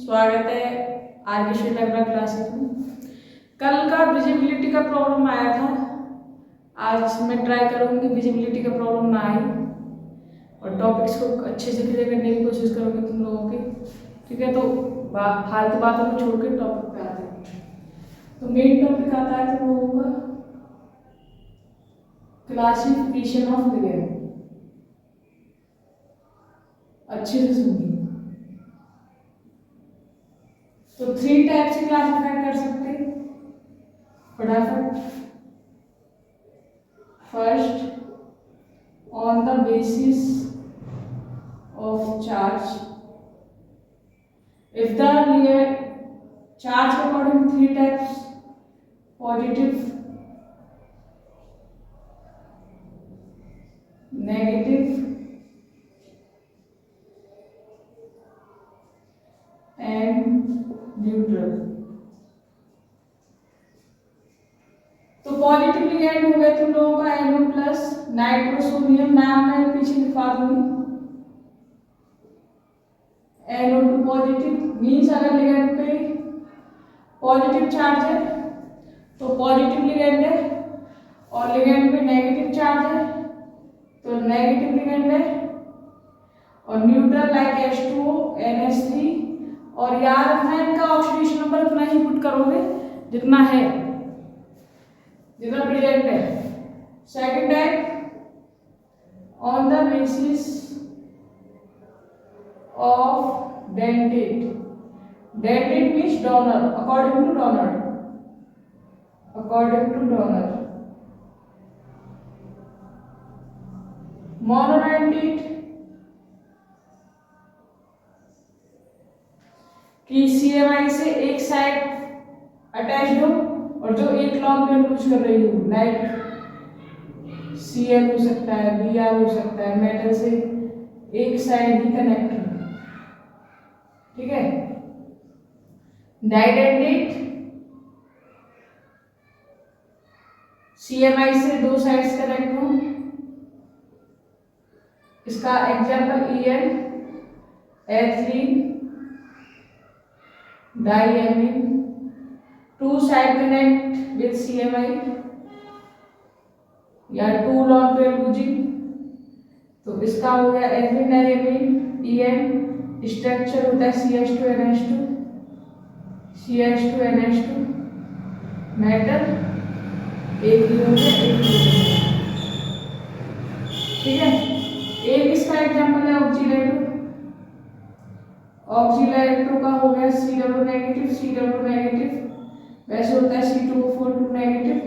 स्वागत है आर के लाइब्रेरी क्लासेस में। कल का विजिबिलिटी का प्रॉब्लम आया था, आज मैं ट्राई करूंगी विजिबिलिटी का प्रॉब्लम ना आए और टॉपिक्स को अच्छे से क्लियर करने की कोशिश करूंगी तुम लोगों की। ठीक है, तो फालतू बातों को छोड़ के टॉपिक पे आते हैं। तो मेन टॉपिक आता है तुम लोगों का क्लासिफिकेशन ऑफ लिगेंड। अच्छे से सुनिए। तो 3 टाइप से क्लासिफाई कर सकते हैं फटाफट। First, on the basis of charge. If the charge according 3 types, positive, negative and neutral. तो पॉजिटिव लिगेंड हो गए तुम लोगों का NO प्लस नाइट्रोसोनियम, नाम मैं पीछे लिखवा दूंगी। NO2 पॉजिटिव मीन्स अगर लिगेंड पे पॉजिटिव चार्ज है तो पॉजिटिव लिगेंड है, और लिगेंड पे नेगेटिव चार्ज है तो नेगेटिव लिगेंड है, और न्यूट्रल लाइक H2O, NH3। और याद रखना इनका ऑक्सीडेशन नंबर उतना ही पुट करोगे जितना है, जितना प्रेजेंट है। Second type, on the basis of dentate. Dentate means donor, according two donor, according two donor. Monodentate कि CMI से एक साइड अटैच्ड हो और जो एक लॉन्ग पेयर यूज कर रही हो, लाइक Cl हो सकता है, Br हो सकता है, मेटल से एक साइड ही कनेक्ट हो। ठीक है। डाइडेंटेट CMI से 2 साइड्स कनेक्ट हो। इसका example En, ethylene, diamine, 2 side connect with CMI या 2 लॉन्ग पेयर यूजिंग। तो इसका हो गया ethylene diamine En। स्ट्रक्चर होता है CH2NH2, CH2NH2, मेटल एक ही हो गया, एक ही हो गया। ठीक है। एक इसका एग्जाम्पल है ऑक्सीडाइटो। ऑक्सीडाइटो का हो गया CW नेगेटिव, CW नेगेटिव, वैसे होता है C2O4 2 नेगेटिव।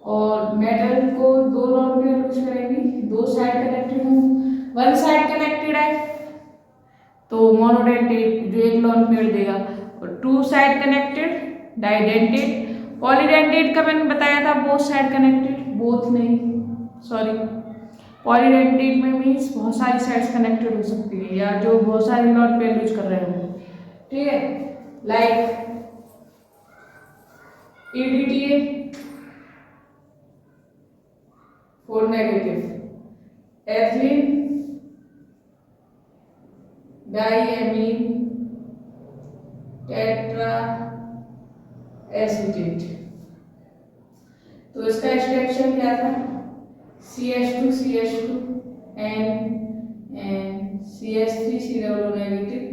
और मेटल को 2 लॉन्ग पेयर यूज करेंगी, 2 साइड कनेक्टेड हो। 1 साइड कनेक्टेड है तो मोनोडेंटेट जो एक लॉन्ग पेयर देगा, और 2 साइड कनेक्टेड डाइडेंटेट। पॉलीडेंटेट का मैंने बताया था बोथ साइड कनेक्टेड, बोथ नहीं, सॉरी, पॉलीडेंटेट में मीन्स बहुत सारी साइड्स कनेक्टेड हो सकती है या जो बहुत सारे लॉन्ग पेयर यूज कर रहे हो। ठीक है, like EDTA 4 negative, ethylene, diamine, tetra acetate. तो इसका स्ट्रक्चर क्या था? CH2 CH2 N CH3 CW negative,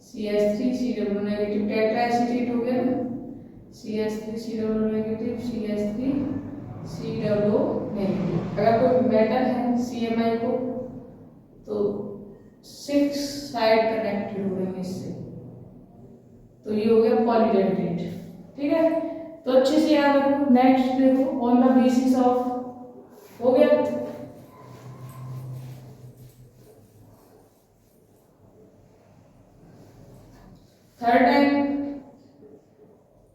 CH3 CW negative, tetra acetate हो गया ना, CH3 CW negative, CH3 CW negative. अगर कोई मेटल है CMI को तो 6 साइड कनेक्टेड हो गए इससे, तो ये हो गया पॉलीडेंटेट। ठीक है, तो अच्छे से याद रखो। नेक्स्ट देखो, ऑन द बेसिस ऑफ हो गया। Third type,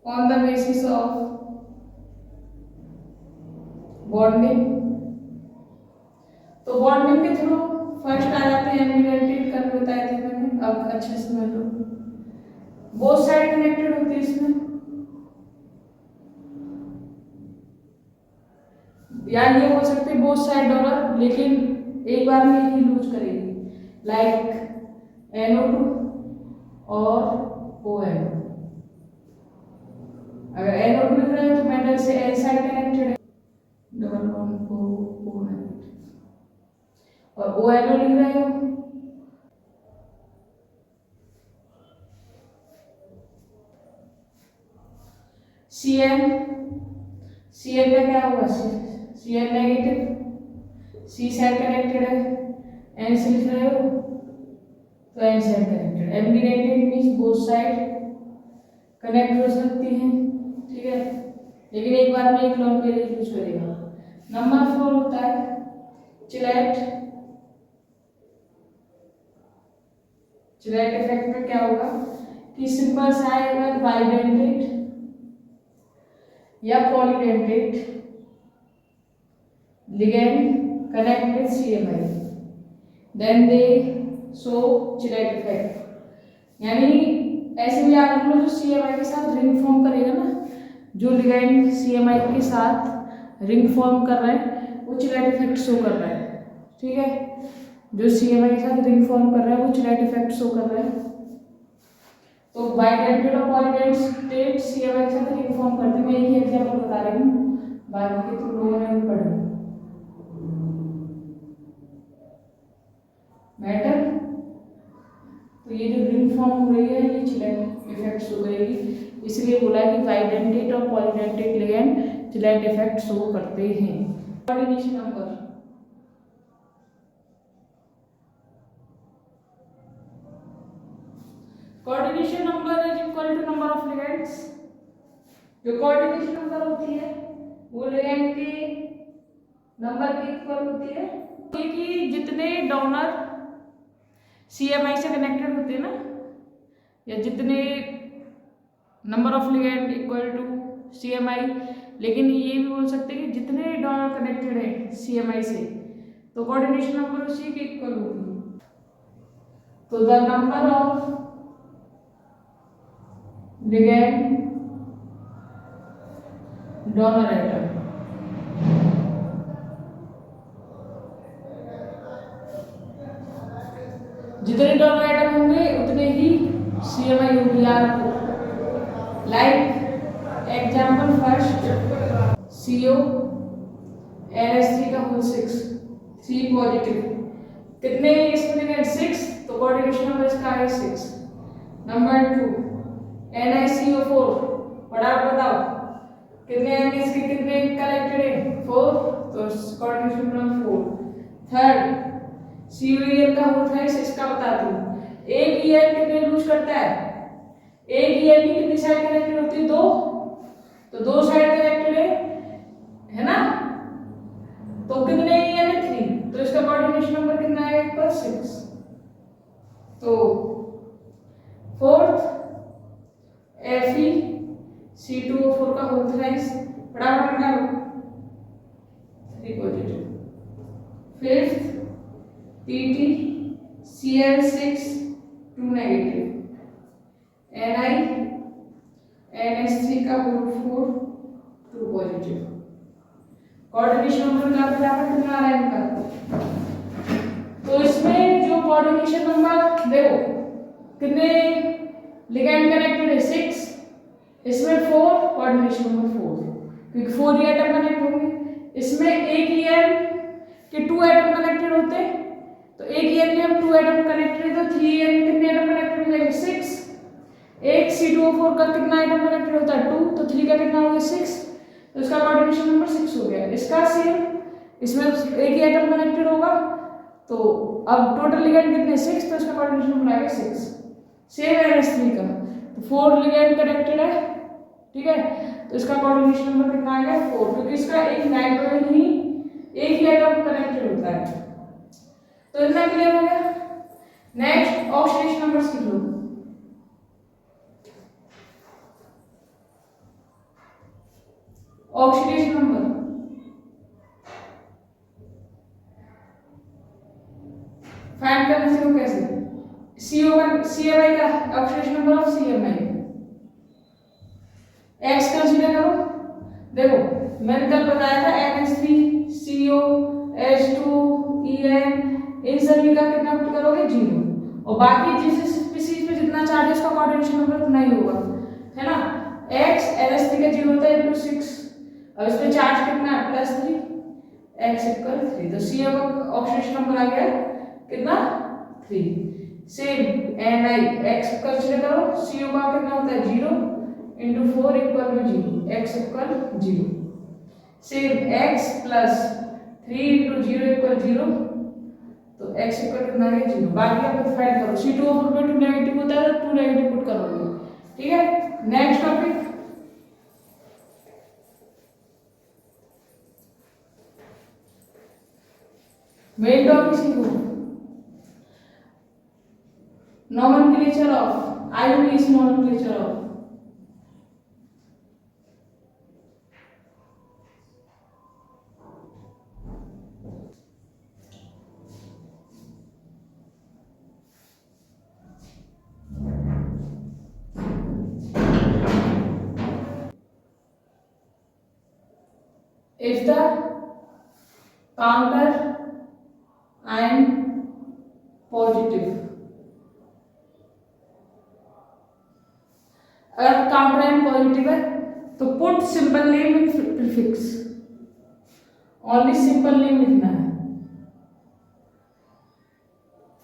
on the basis of bonding. तो बॉन्डिंग के थ्रू फर्स्ट आ जाते हैं एमिडेंटेट, कल बताए थे मैंने, अब अच्छे से समझ लो। बोथ साइड कनेक्टेड होती है इसमें, या ये हो सकते हैं बोथ साइड डोनर, लेकिन एक बार में ही यूज करेंगे, लाइक NO2 और और ONO लिख रहे हो। CN का क्या होगा, CN negative, C side connected है, N से लिख रहे हो तो N side connected, ambidentate means both side connect हो सकती हैं, ठीक है। लेकिन एक बार में एक लॉन्ग पेयर यूज करेगा। नंबर 4 होता है चिलेट इफेक्ट में क्या होगा कि सिंपल सा है, अगर बाइडेंटेड या polydentate ligand connect with CMI then they show chelate effect. यानी ऐसे भी याद रख लो, जो CMI के साथ रिंग फॉर्म करेगा ना, जो लिगेंड CMI के साथ रिंग फॉर्म कर रहा है वो चिलेट इफेक्ट शो कर रहा है, ठीक है। जो CMI के साथ रिंग फॉर्म कर रहा है वो चिलेट इफेक्ट शो कर रहा है। तो बाइडेंटेड और पॉलीडेंटेड CMI के साथ रिंग फॉर्म करते हैं। मैं एक ही एग्जांपल बता रही हूँ, बाकी के तुम लोगों ने पढ़ा मैटर। तो ये जो रिंग फॉर्म हो रही है ये चिलेट इफेक्ट शो करेगी, इसलिए बोला कि बाइडेंटेड और polydentate ligand chelate effect show करते हैं। Coordination number is equal to number of ligands. जो कोऑर्डिनेशन नंबर होती है वो लिगेंड के नंबर के इक्वल होती है, कि जितने डोनर CMI से कनेक्टेड होते हैं ना, या जितने number of ligand equal to CMI। लेकिन ये भी बोल सकते हैं कि जितने डोनर कनेक्टेड है CMI से, तो कोऑर्डिनेशन नंबर उसी के इक्वल होगी। तो the number of ligand donor atom, जितने डोनर एटम होंगे उतने ही CMI होगी यार। Like example first CO NH3 का होल 6 C पॉजिटिव, कितने इसमें लिगेंड 6, तो कोऑर्डिनेशन नंबर इसका है 6। नंबर 2 NiCO4, फटाफट बताओ कितने NH के कितने कनेक्टेड है 4, तो कोऑर्डिनेशन नंबर 4। थर्ड COEL का होल 3, इसका बताती हूँ। एक EL कितने यूज करता है, एक EL की कितनी साइड कनेक्टेड होती है 2, तो 2 साइड कनेक्टेड है ना, तो कितने EL है 3, तो इसका कोऑर्डिनेशन नंबर कितना है एक पर 6। तो फोर्थ FeC2O4 का होल 3, फटाफट निकालो 3 positive. Fifth PtCl6 2 negative, NiNH3 का होल 4 2 पॉजिटिव। कोऑर्डिनेशन नंबर का फटाफट कितना आ रहा है इनका, तो इसमें जो कोऑर्डिनेशन नंबर देखो कितने लिगेंड कनेक्टेड है 6, इसमें 4, कोऑर्डिनेशन नंबर 4, क्योंकि 4 ही एटम कनेक्ट होंगे। इसमें एक EL के 2 एटम कनेक्टेड होते हैं, तो एक EL में हम 2 एटम कनेक्टेड है, तो 3EL में कितने एटम कनेक्टेड हो जाएंगे 6। एक C2O4 का कितना एटम कनेक्टेड होता है 2, तो 3 का कितना हो गया 6, तो इसका कोऑर्डिनेशन नंबर 6 हो गया। इसका सेम, इसमें एक ही एटम कनेक्टेड होगा, तो अब टोटल लिगेंड कितने 6, तो इसका कोऑर्डिनेशन नंबर आ गया 6। सेम NH3 का, तो 4 लिगेंड कनेक्टेड है, ठीक है, तो इसका कोऑर्डिनेशन नंबर कितना आ गया 4, क्योंकि इसका एक नाइट्रोजन ही एक ही एटम कनेक्टेड होता है। तो इतना क्लियर हो गया। नेक्स्ट ऑक्सीडेशन नंबर्स लिख लो। ऑक्सीडेशन नंबर फाइंड करना सीखो कैसे। CMI का oxidation number of CMI X consider करो। देखो मैंने कल बताया था NH3CO H2 EN इन सभी का कितना पुट करोगे 0, और बाकी जिस स्पीशीज पे जितना चार्ज है उसका कोऑर्डिनेशन नंबर उतना ही होगा, है ना। X NH3 का 0 होता है +6, अब इसमें चार्ज कितना है +3, x इक्वल 3। तो सी ऑक्सीडेशन नंबर आ गया कितना 3। सेम एन आई एक्स कंसीडर करो, सी का कितना होता है 0 इंटू 4 इक्वल में 0, x equal 0। Same x plus 3 into 0 equal 0, तो एक्स इक्वल कितना है 0। बाकी आप डिफाइन करो, सी टू ओवर में 2 नेगेटिव होता है तो 2 नेगेटिव पुट करोगे, ठीक है। नेक्स्ट टॉपिक मेन टॉपिक सीखो, nomenclature of IUP is nomenclature of if the counter ion positive, अगर काउंटर आयन पॉजिटिव है तो put simple name in prefix, only simple name लिखना है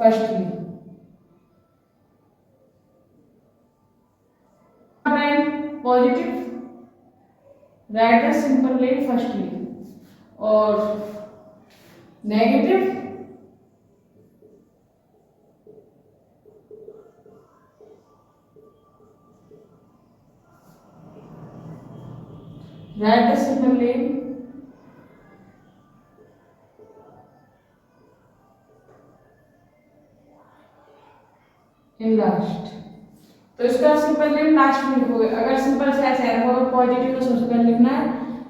firstly. Positive right the simple name firstly, और negative write the simple name in last। तो इसका simple name last में लिखोगे। अगर सिंपल से ऐसे है तो पॉजिटिव तो सबसे पहले लिखना है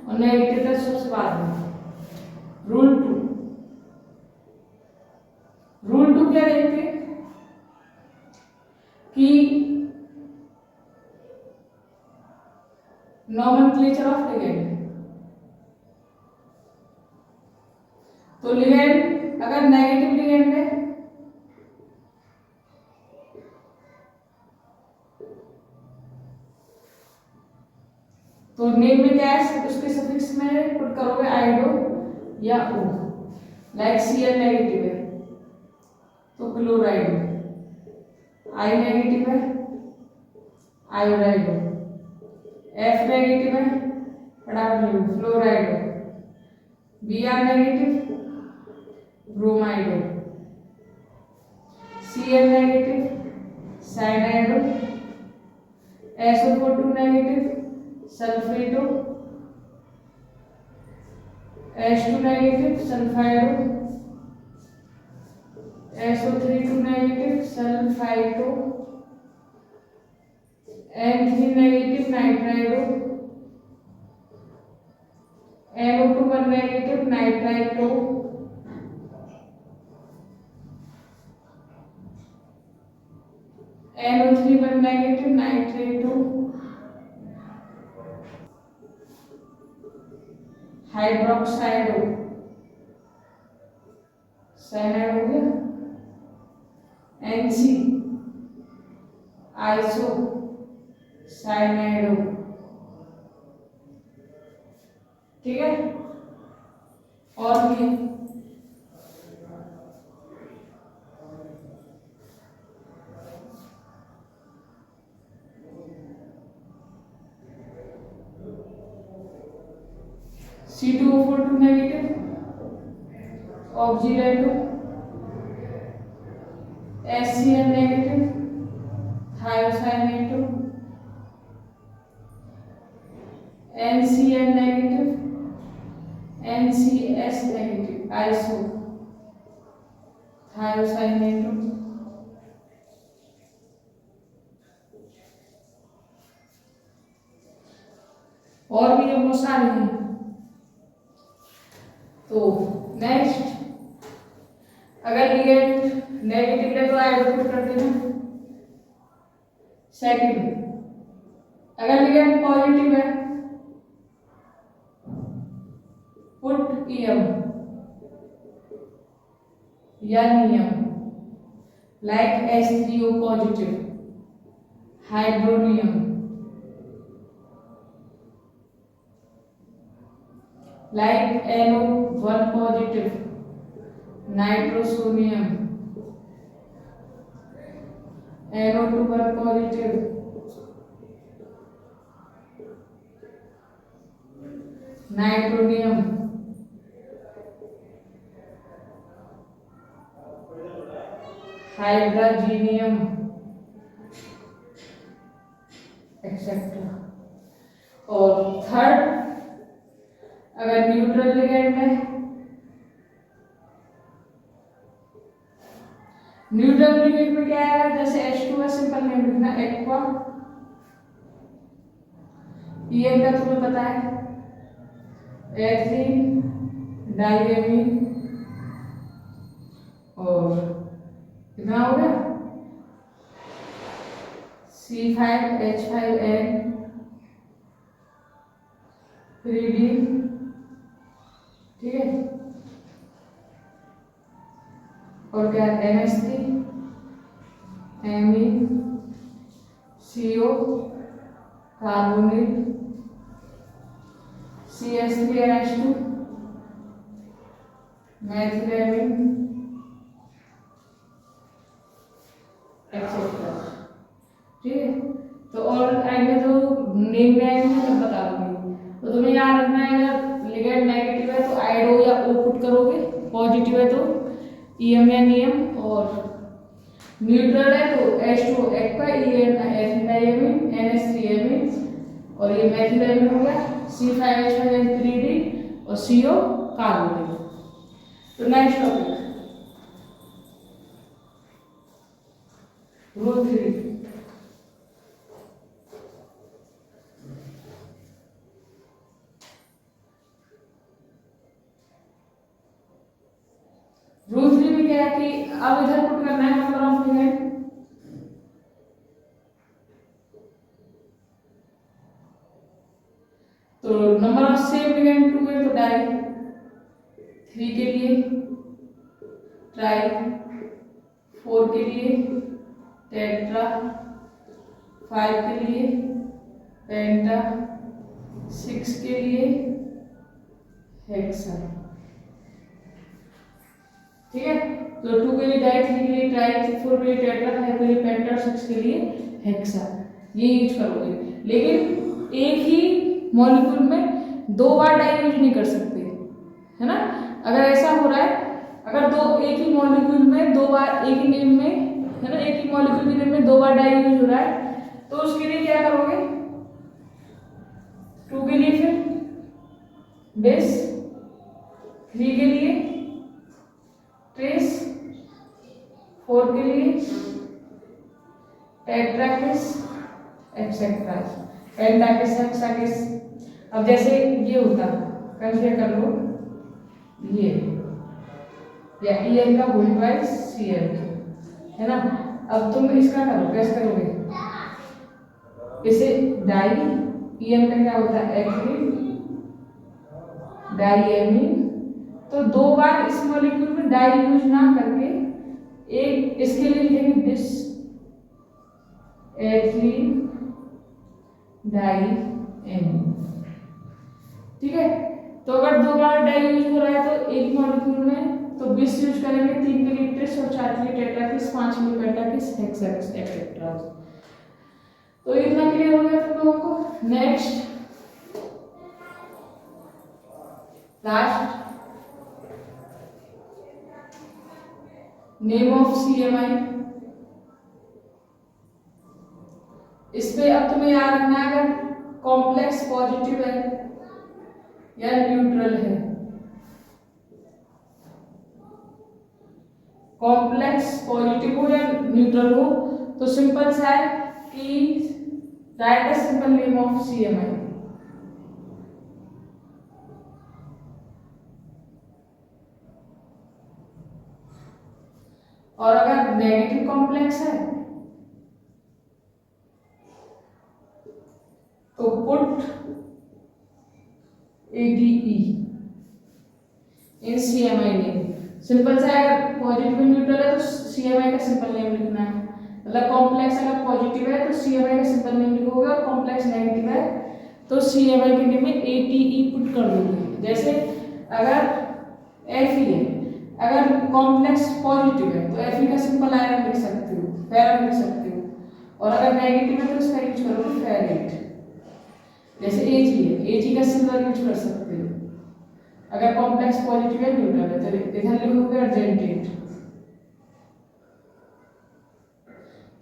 और नेगेटिव तो सबसे बाद में। रूल 2 क्या देखते हैं कि नॉमेनक्लेचर ऑफ लिगेंड, तो लिगेंड अगर नेगेटिव लिगेंड है तो नेम में क्या है उसके सफिक्स में पुट करोगे आइडो या ओ। लाइक Cl नेगेटिव है तो क्लोराइड, आई नेगेटिव है आयोडाइड, एफ नेगेटिव है fluoride, Br negative bromide, Cl negative cyanide, SO2 negative sulphato, H2 negative sulphido, SO3 negative sulphito, N3 negative nitrido, NO2 negative nitrito, NO3 negative nitrato, hydroxido cyanide हो गया, NC iso साइनाइडो, ठीक है। और भी C2O4 negative oxidido, HCl negative thiocyanato, NCl negative NCS negative isothiocyanato, और भी बहुत सारे हैं। तो नेक्स्ट अगर लिगेंड नेगेटिव है तो आइडो पुट कर देना। सेकंड अगर लिगेंड पॉजिटिव है पुट ईएम या नियम, like H3O positive hydronium, like NO1 positive, nitrosonium, NO2 1 positive, nitronium, hydrogenium, etcetera. और थर्ड, अगर न्यूट्रल लिगेंड है, न्यूट्रल लिगेंड में क्या है, जैसे H2 सिंपल नेम लिखना एक्वा, EN का तुम्हें पता है एथिलीन, डाइएमीन, और कितना हो गया C5H5N 3D, ठीक है। और क्या NH3, amine, CO carbonyl, CH3NH2 methylamine, etcetera, ठीक है। तो और आएंगे जो नेम में आएंगे मैं बता दूंगी। तो तुम्हें याद रखना है, अगर लिगेंड नेगेटिव है तो आइडो या O पुट करोगे, पॉजिटिव है तो EM या नियम, और न्यूट्रल है तो H2 aqua, EN एथिलाइमीन, NH3 amine, और ये मैथिलामीन हो गया, C5H5N 3D, और CO कार्बोनिल। तो नेक्स्ट टॉपिक रूल 3। रूल 3 में क्या है कि अब इधर पुट करना है नंबर ऑफ लिगेंड, तो नंबर ऑफ सेम लिगेंड 2 है तो डाई, 3 के लिए ट्राई, 4 के लिए टेट्रा, 5 के लिए पेंटा, 6 के लिए हेक्सा, ठीक है। तो 2 के लिए डाई, 3 के लिए ट्राई, 4 के लिए टेट्रा, 5 के लिए पेंटा, 6 के लिए हेक्सा, ये यूज करोगे। लेकिन एक ही मॉलिक्यूल में 2 बार डाई यूज नहीं कर सकते, है ना। अगर ऐसा हो रहा है, अगर एक ही मॉलिक्यूल में 2 बार एक ही नेम में, है ना, एक ही मॉलिक्यूल के नेम में 2 बार डाई यूज हो रहा है, तो उसके लिए क्या करोगे, 2 के लिए फिर बेस, 3 के लिए ट्रेस, 4 के लिए टेट्राकिस, एक्सेट्रा, पेंटाकिस, हेक्साकिस। अब जैसे ये होता, कंसीडर कर लो ये, या EN का होल ट्वाइस CN, है ना। अब तुम इसका करो, कैसे करोगे, इसे डाई, EN का क्या होता है एथिलीन, डाइएमीन, तो 2 बार इस मॉलिक्यूल में डाई यूज ना करके एक इसके लिए लिखेंगे दिस एथिलीन डाइएमीन, ठीक है। तो अगर 2 बार डाई यूज हो रहा है तो एक मॉलिक्यूल में तो 20 यूज करेंगे, 3 के लिए ट्रिस, और 4 के लिए टेट्राकिस, 5 के लिए पेंटाकिस, हेक्साकिस, एक्सेट्रा। तो इतना क्लियर हो गया तुम लोगों को। Next last, name of CMI। इस पे अब तुम्हें याद रखना है, अगर कॉम्प्लेक्स पॉजिटिव है या न्यूट्रल है, कॉम्प्लेक्स पॉजिटिव हो या न्यूट्रल हो, तो सिंपल सा है कि right the simple name of CMI। और अगर नेगेटिव कॉम्प्लेक्स है तो पुट ADE इन CMI नेम। सिंपल सा है, अगर पॉजिटिव न्यूट्रल है तो CMI का सिंपल नेम लिखना है, मतलब कॉम्प्लेक्स अगर पॉजिटिव है तो CMI का सिंपल नेम लिखोगे, और कॉम्प्लेक्स नेगेटिव है तो CMI के नेम में ATE पुट कर दोगे। जैसे अगर Fe है, अगर कॉम्प्लेक्स पॉजिटिव है तो Fe का सिंपल आयरन लिख सकते हो, फेरम लिख सकते हो, और अगर नेगेटिव है तो इसका यूज करोगे फेरेट। जैसे Ag है, Ag का सिंबल यूज कर सकते हो, अगर कॉम्प्लेक्स पॉजिटिव है न्यूट्रल है तो इधर लिखोगे अर्जेंटेट।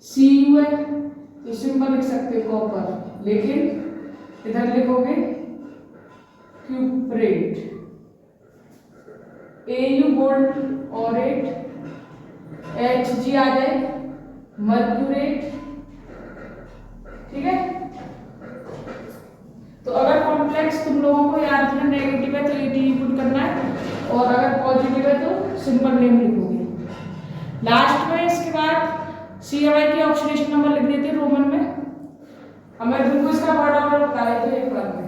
Cu है तो सिंबल लिख सकते हो कॉपर, लेकिन इधर लिखोगे क्यूप्रेट। Au गोल्ड ऑरेट, Hg आ जाए मर्क्यूरेट, ठीक है। तो अगर कॉम्प्लेक्स तुम लोगों को याद रखना नेगेटिव है तो Ate पुट करना है, और अगर पॉजिटिव है तो सिंपल नेम लिखोगे लास्ट में। इसके बाद CMI की ऑक्सीडेशन नंबर लिख देते हैं रोमन में। अब मैं तुमको इसका वर्ड ऑर्डर बता देती हूँ एक बार में।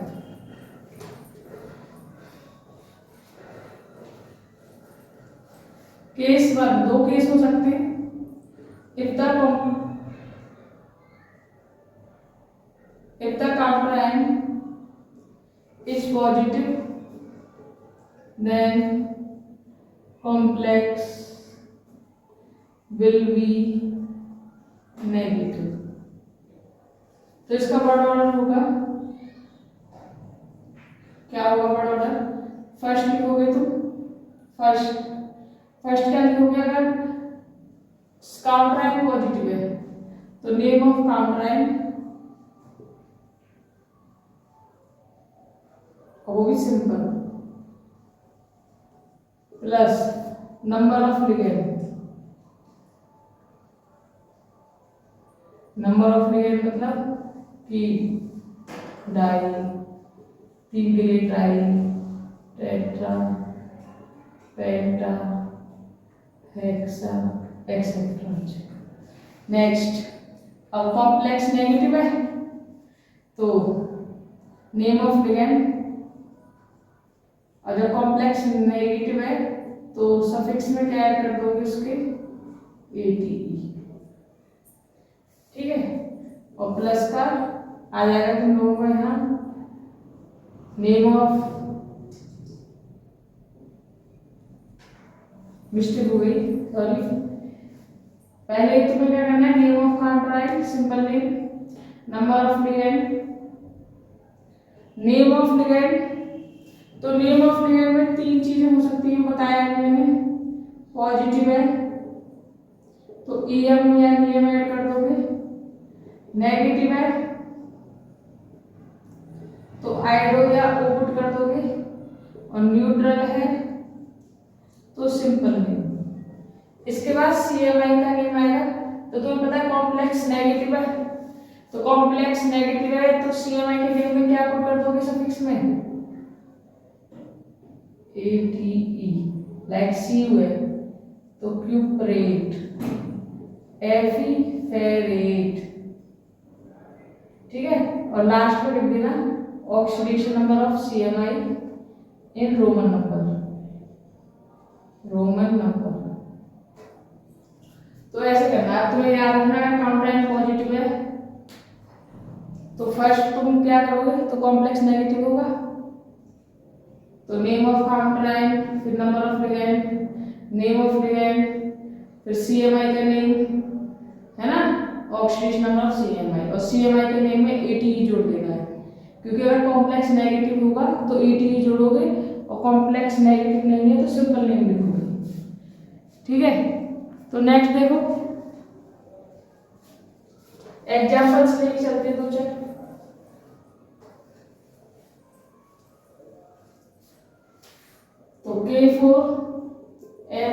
केस 1, दो केस हो सकते हैं। If the counter ion is positive, then complex will be negative। तो इसका वर्ड ऑर्डर होगा, क्या होगा वर्ड ऑर्डर? फर्स्ट लिखोगे तो फर्स्ट क्या लिखोगे? अगर काउंटर आयन पॉजिटिव है तो नेम ऑफ काउंटर आयन, वो भी simple, plus number of ligand. Number of ligand मतलब कि डाई, 3 के लिए ट्राई, टेट्रा, पेंटा, हेक्सा, एक्सेट्रा। नेक्स्ट, अब कॉम्प्लेक्स नेगेटिव है तो नेम ऑफ लिगेंड, अगर कॉम्प्लेक्स नेगेटिव है तो सफिक्स में क्या ऐड कर दोगे उसके? Ate, ठीक है। और प्लस का आ जाएगा तुम लोगों को यहाँ नेम ऑफ, मिस्टेक हो गई सॉरी, पहले तुम्हें क्या करना है? Name of counter ion simple name, number of ligand, name of ligand. तो नेम ऑफ लिगेंड में 3 चीजें हो सकती हैं, बताया मैंने। पॉजिटिव है तो Em या Em ऐड कर दोगे, नेगेटिव है तो आइडो या O पुट कर दोगे, और न्यूट्रल है तो सिंपल नेम। इसके बाद CMI का नेम आएगा। तो तुम्हें पता है कॉम्प्लेक्स नेगेटिव है, तो कॉम्प्लेक्स नेगेटिव है तो CMI के नेम में क्या पुट कर दोगे सफिक्स में? Ate, लाइक Cu है तो क्यूप्रेट, Fe फेरेट, ठीक है। और लास्ट में लिख देना oxidation number of CMI in Roman number. तो ऐसे करना है, तुम्हें याद रखना है काउंटर आयन पॉजिटिव है तो फर्स्ट तुम क्या करोगे? तो कॉम्प्लेक्स नेगेटिव होगा तो नेम ऑफ काउंटर आयन, फिर number of ligand, name of ligand, फिर CMI का नेम है ना, ऑक्सीडेशन नंबर ऑफ CMI, और CMI के नेम में Ate जोड़ देना है, क्योंकि अगर कॉम्प्लेक्स नेगेटिव होगा तो Ate जोड़ोगे, और कॉम्प्लेक्स नेगेटिव नहीं है तो सिंपल नेम लिखोगे, ठीक है। तो नेक्स्ट देखो एग्जांपल्स लेके चलते हैं 2-4। तो K4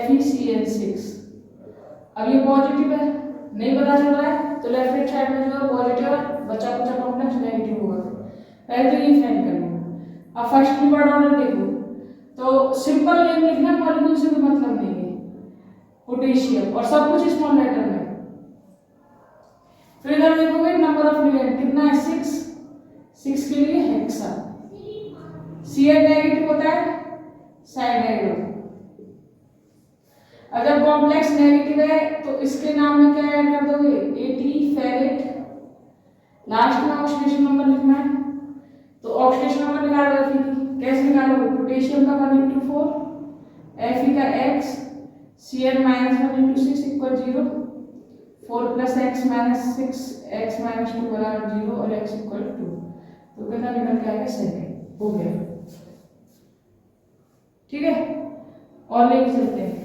FeCl6, अब ये पॉजिटिव है, नहीं पता चल रहा है तो लेफ्ट हैंड साइड में जो है पॉजिटिव है, बच्चा कुछ कॉम्प्लेक्स नेगेटिव होगा, पहले तो ये फाइंड करना। अब फर्स्ट वर्ड ऑर्डर देखो तो सिंपल नेम लिखना, मॉलिक्यूल से कोई मतलब नहीं है, पोटेशियम, और सब कुछ स्मॉल लेटर में। फिर इधर देखोगे नंबर ऑफ लिगेंड कितना है? 6 के लिए हेक्सा, Cl नेगेटिव होता है साइड आइडो। अगर कॉम्प्लेक्स नेगेटिव है तो इसके नाम में क्या ऐड कर दोगे? Ate ferrate. लास्ट में ऑक्सीडेशन नंबर लिखना है तो ऑक्सीडेशन नंबर निकाल दो, कैसे निकालोगे? पोटेशियम का 1/4, Fe का x, Cl -1/6 equal 0, 4 + x - 6 x - 2 बराबर 0 और x इक्वल 2। तो कितना निकल के आएगा? सेकेंड। हो गया, ठीक है। और लेके चलते हैं,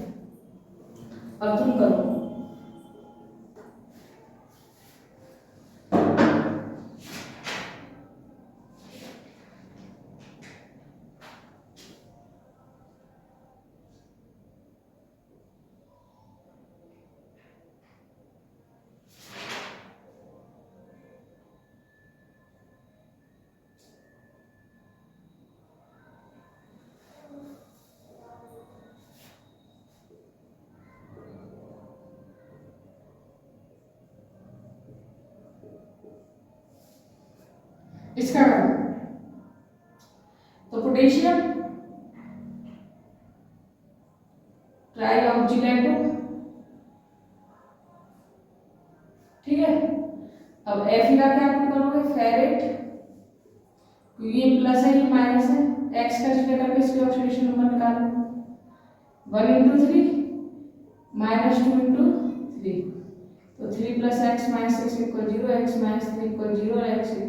अब तुम करो। इसका तो पोटेशियम ट्राईऑक्सीलेटो, ठीक है। अब Fe का क्या पुट करोगे? फेरेट, ये प्लस है ये माइनस है, x का जगह करके इसके ऑक्सीडेशन नंबर निकालो। 1 × 3 -2 × 3, तो 3 + x - 6 = 0, x - 3 = 0 और x = 3,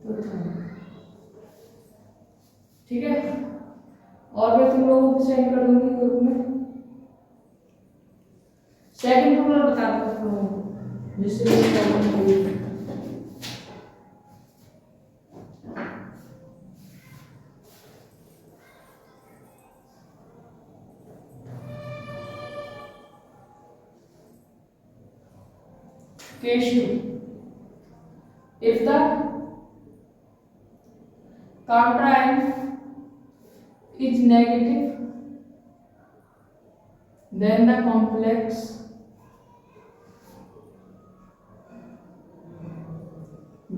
तो ठीक है। और मैं तुम लोगों को सेंड कर दूंगी ग्रुप में। सेकंड रूल बता दो तुम लोगों को, जिससे प्रॉब्लम होगी। Case 2, if the counterion is negative, then the complex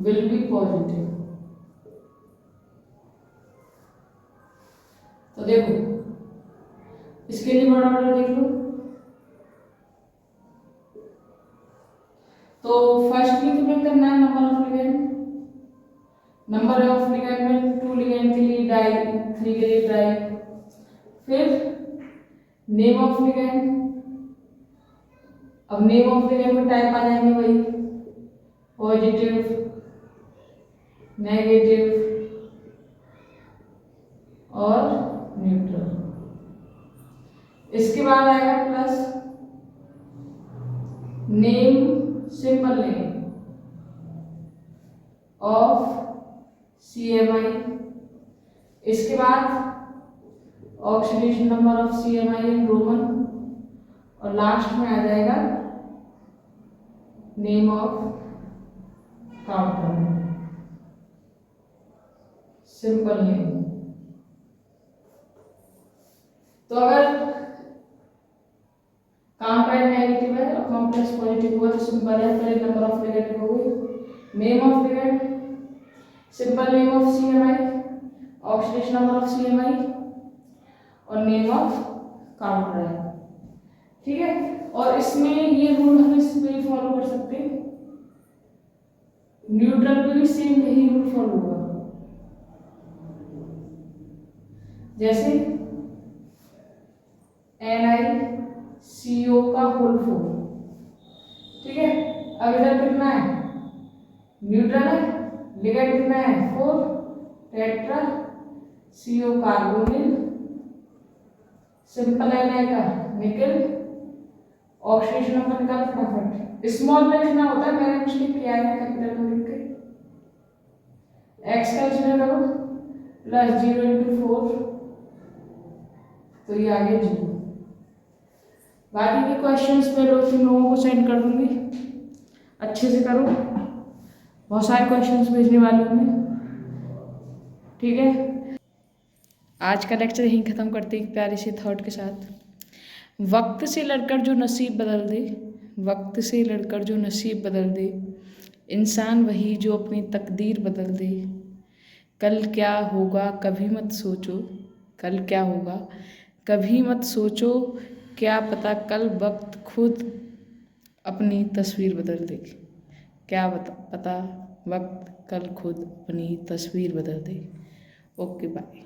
will be positive। तो देखो, इसके लिए बड़ा बड़ा देख लो। तो फर्स्टली तुम्हें करना है number of ligand. Number of ligand में 2 लिगेंड के लिए डाई, 3 के लिए ट्राई। फिर नेम ऑफ लिगेंड, अब नेम ऑफ लिगेंड में टाइप आ जाएंगे वही, पॉजिटिव, नेगेटिव और न्यूट्रल। इसके बाद आएगा plus name, simple name of CMI। इसके बाद oxidation number of CMI in Roman, और लास्ट में आ जाएगा name of counter, simple name. तो अगर काउंटर नेगेटिव है और कॉम्प्लेक्स पॉजिटिव हुआ तो सिंपल है, पहले नंबर ऑफ लिगेंड होगी, name of ligand, simple name of CMI, oxidation number of CMI और नेम ऑफ काउंटर है, ठीक है। और इसमें ये रूल हम इस पे फॉलो कर सकते हैं, न्यूट्रल पे भी सेम यही रूल फॉलो होगा। जैसे NiCO का होल 4, ठीक है। अब इधर कितना है? न्यूट्रल है, लिगेंड कितना है? 4, tetra CO carbonyl, simple Ni का निकल, ऑक्सीडेशन नंबर निकाल फटाफट। स्मॉल में लिखना होता है, मैंने मिस्टेक किया है कैपिटल में लिख के। x कंसीडर करो, +0 × 4, तो ये आ गया 0। बाकी के क्वेश्चंस पे लोग तुम लोगों को सेंड कर दूंगी, अच्छे से करो, बहुत सारे क्वेश्चंस भेजने वाली हूँ मैं, ठीक है। आज का लेक्चर यहीं ख़त्म करते हैं प्यारे से थॉट के साथ। वक्त से लड़कर जो नसीब बदल दे, वक्त से लड़कर जो नसीब बदल दे, इंसान वही जो अपनी तकदीर बदल दे। कल क्या होगा कभी मत सोचो, कल क्या होगा कभी मत सोचो, क्या पता कल वक्त खुद अपनी तस्वीर बदल दे। क्या पता वक्त कल खुद अपनी तस्वीर बदल दे। Okay bye.